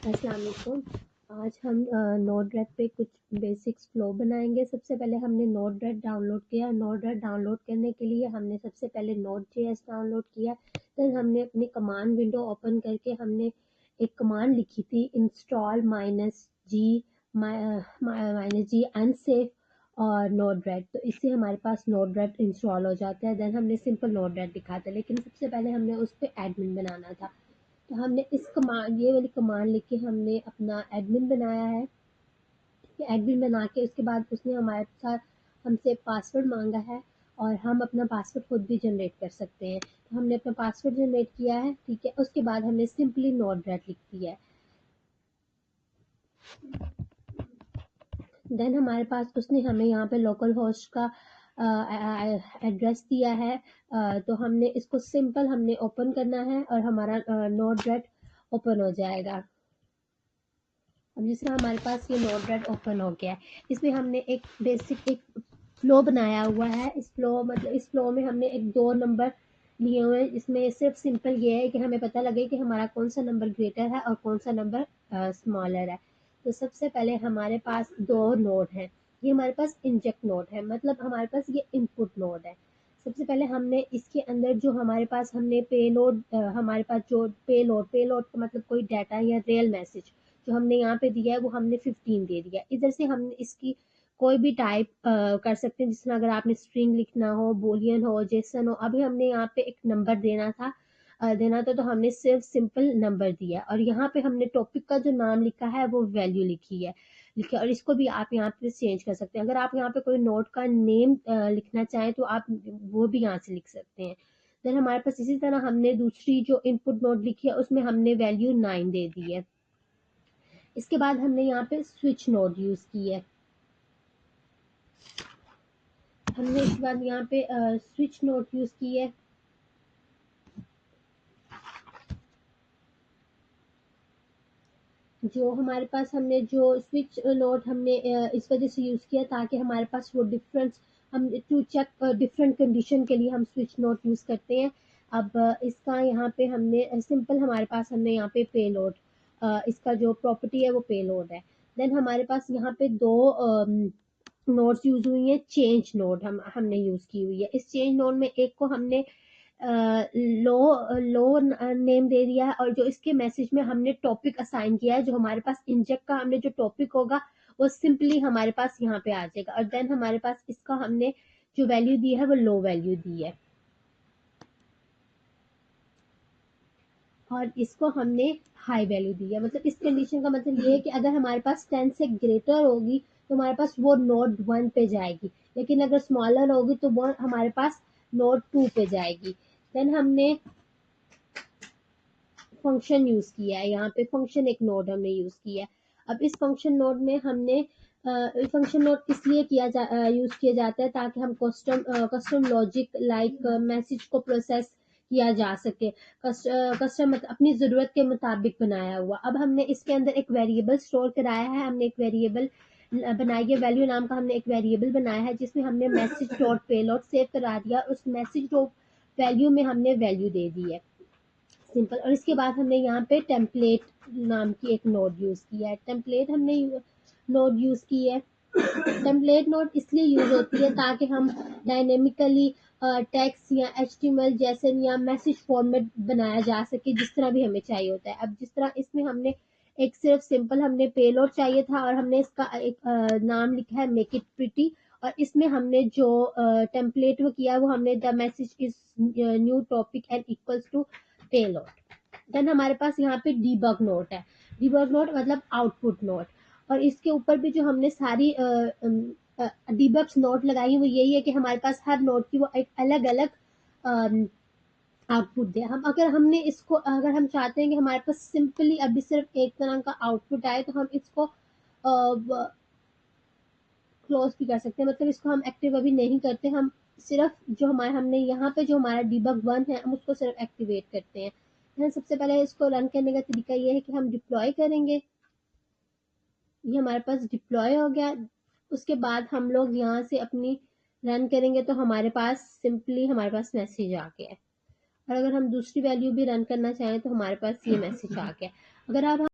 अस्सलाम वालेकुम। आज हम नोट-रेड पे कुछ बेसिक्स फ्लो बनाएंगे। सबसे पहले हमने नोट-रेड डाउनलोड किया। नोट-रेड डाउनलोड करने के लिए हमने सबसे पहले नोट.js डाउनलोड किया। फिर हमने अपनी कमांड विंडो ओपन करके हमने एक कमांड लिखी थी, इंस्टॉल -g अनसेफ और नोट-रेड। तो इससे हमारे पास नोट-रेड इंस्टॉल हो जाता है। देन हमने सिंपल नोट-रेड लिखा था, लेकिन सबसे पहले हमने उस पे एडमिन बनाना था। तो हमने इस कमांड, ये वाली कमांड लिख के हमने अपना एडमिन बनाया है। एडमिन बना के उसके बाद उसने हमारे साथ हमसे पासवर्ड मांगा है, और हम अपना पासवर्ड खुद भी जनरेट कर सकते हैं। तो हमने अपना पासवर्ड जनरेट किया है, ठीक है। उसके बाद हमने सिंपली नोट-रेड लिख दिया है। देन हमारे पास उसने हमें यहाँ पे लोकल होस्ट का एड्रेस दिया है। तो हमने इसको सिंपल हमने ओपन करना है और हमारा नोट-रेड ओपन हो जाएगा। अब जिस तरह हमारे पास ये नोट-रेड ओपन हो गया है, इसमें हमने एक बेसिक एक फ्लो बनाया हुआ है। इस फ्लो में हमने एक 2 नंबर लिए हुए हैं। इसमें सिर्फ सिंपल ये है कि हमें पता लगे कि हमारा कौन सा नंबर ग्रेटर है और कौन सा नंबर स्मॉलर है। तो सबसे पहले हमारे पास 2 नोड हैं। ये हमारे पास इंजेक्ट नोड है, मतलब हमारे पास ये इनपुट नोड है। सबसे पहले हमने इसके अंदर जो हमारे पास हमने पेलोड, हमारे पास जो पेलोड का मतलब कोई डाटा या रियल मैसेज जो हमने यहाँ पे दिया है वो हमने 15 दे दिया। इधर से हमने इसकी कोई भी टाइप कर सकते हैं, जिस तरह अगर आपने स्ट्रिंग लिखना हो, बूलियन हो, जेसन हो। अभी हमने यहाँ पे एक नंबर देना था, तो हमने सिर्फ सिंपल नंबर दिया, और यहाँ पे हमने टॉपिक का जो नाम लिखा है वो वैल्यू लिखी है लिखा, और इसको भी आप यहाँ पे चेंज कर सकते हैं। अगर आप यहाँ पे कोई नोट का नेम लिखना चाहें तो आप वो भी यहाँ से लिख सकते हैं। देन हमारे पास इसी तरह हमने दूसरी जो इनपुट नोट लिखी है उसमें हमने वैल्यू 9 दे दी है। इसके बाद हमने यहाँ पे स्विच नोड यूज की है। हमने इसके बाद यहाँ पे स्विच नोड यूज की है। जो हमारे पास हमने जो स्विच नोड हमने इस वजह से यूज किया ताकि हमारे पास वो डिफरेंस, हम टू चेक डिफरेंट कंडीशन के लिए हम स्विच नोड यूज करते हैं। अब इसका यहाँ पे हमने सिंपल हमारे पास हमने यहाँ पे पेलोड, इसका जो प्रॉपर्टी है वो पेलोड है। देन हमारे पास यहाँ पे 2 नोड्स यूज हुई है। चेंज नोड हमने यूज की हुई है। इस चेंज नोड में एक को हमने लो लो नेम दे दिया है, और जो इसके मैसेज में हमने टॉपिक असाइन किया है, जो हमारे पास इंजेक्ट का हमने जो टॉपिक होगा वो सिंपली हमारे पास यहाँ पे आ जाएगा। और देन हमारे पास इसका हमने जो वैल्यू दी है वो लो वैल्यू दी है, और इसको हमने हाई वैल्यू दी है। मतलब इस कंडीशन का मतलब ये है कि अगर हमारे पास 10 से ग्रेटर होगी तो हमारे पास वो नोड 1 पे जाएगी, लेकिन अगर स्मॉलर होगी तो वो हमारे पास नोड 2 पे जाएगी। देन हमने फंक्शन यूज किया है। यहाँ पे फंक्शन एक नोड हमने यूज किया है। अब इस फंक्शन नोड में हमने फंक्शन नोड इसलिए यूज किया जाता है ताकि हम कस्टम लॉजिक लाइक मैसेज को प्रोसेस किया जा सके। कस्टम अपनी जरूरत के मुताबिक बनाया हुआ। अब हमने इसके अंदर एक वेरिएबल स्टोर कराया है। हमने एक वेरिएबल बनाई है, वैल्यू नाम का हमने एक वेरिएबल बनाया है, जिसमें हमने मैसेज डॉट पेलोड सेव करा दिया। उस मैसेज डॉट वैल्यू में हमने वैल्यू दे दी है, सिंपल। और इसके बाद हमने यहाँ पे टेम्पलेट नाम की एक नोड यूज किया है। टेम्पलेट हमने नोड यूज की है। टेम्पलेट नोड इसलिए यूज होती है ताकि हम डायनेमिकली टेक्स्ट या एचटीएमएल जैसे या मैसेज फॉर्मेट बनाया जा सके, जिस तरह भी हमें चाहिए होता है। अब जिस तरह इसमें हमने एक सिर्फ सिंपल हमने पेलोड चाहिए था, और हमने इसका एक नाम लिखा है मेक इट प्रिटी, और इसमें हमने जो टेम्पलेट वो किया वो हमने the message is new topic and equals to payload. Then हमारे पास यहाँ पे डीबग नोट है। डीबग नोट मतलब आउटपुट नोट, और इसके ऊपर भी जो हमने सारी डीबग्स नोट लगाई वो यही है कि हमारे पास हर नोट की वो एक अलग अलग आउटपुट दे। हम अगर हमने इसको, अगर हम चाहते हैं कि हमारे पास सिंपली अभी सिर्फ एक तरह का आउटपुट आए, तो हम इसको क्लोज भी कर सकते हैं। मतलब इसको हम एक्टिव अभी नहीं करते, हम सिर्फ जो हमारे हमने यहाँ पे जो हमारा डीबग 1 है हम उसको सिर्फ एक्टिवेट करते हैं। सबसे पहले इसको रन करने का तरीका ये है कि हम डिप्लॉय करेंगे। ये हमारे पास डिप्लॉय हो गया। उसके बाद हम लोग यहाँ से अपनी रन करेंगे तो हमारे पास सिंपली हमारे पास मैसेज आ गया है। और अगर हम दूसरी वैल्यू भी रन करना चाहें तो हमारे पास ये मैसेज आ गया। अगर आप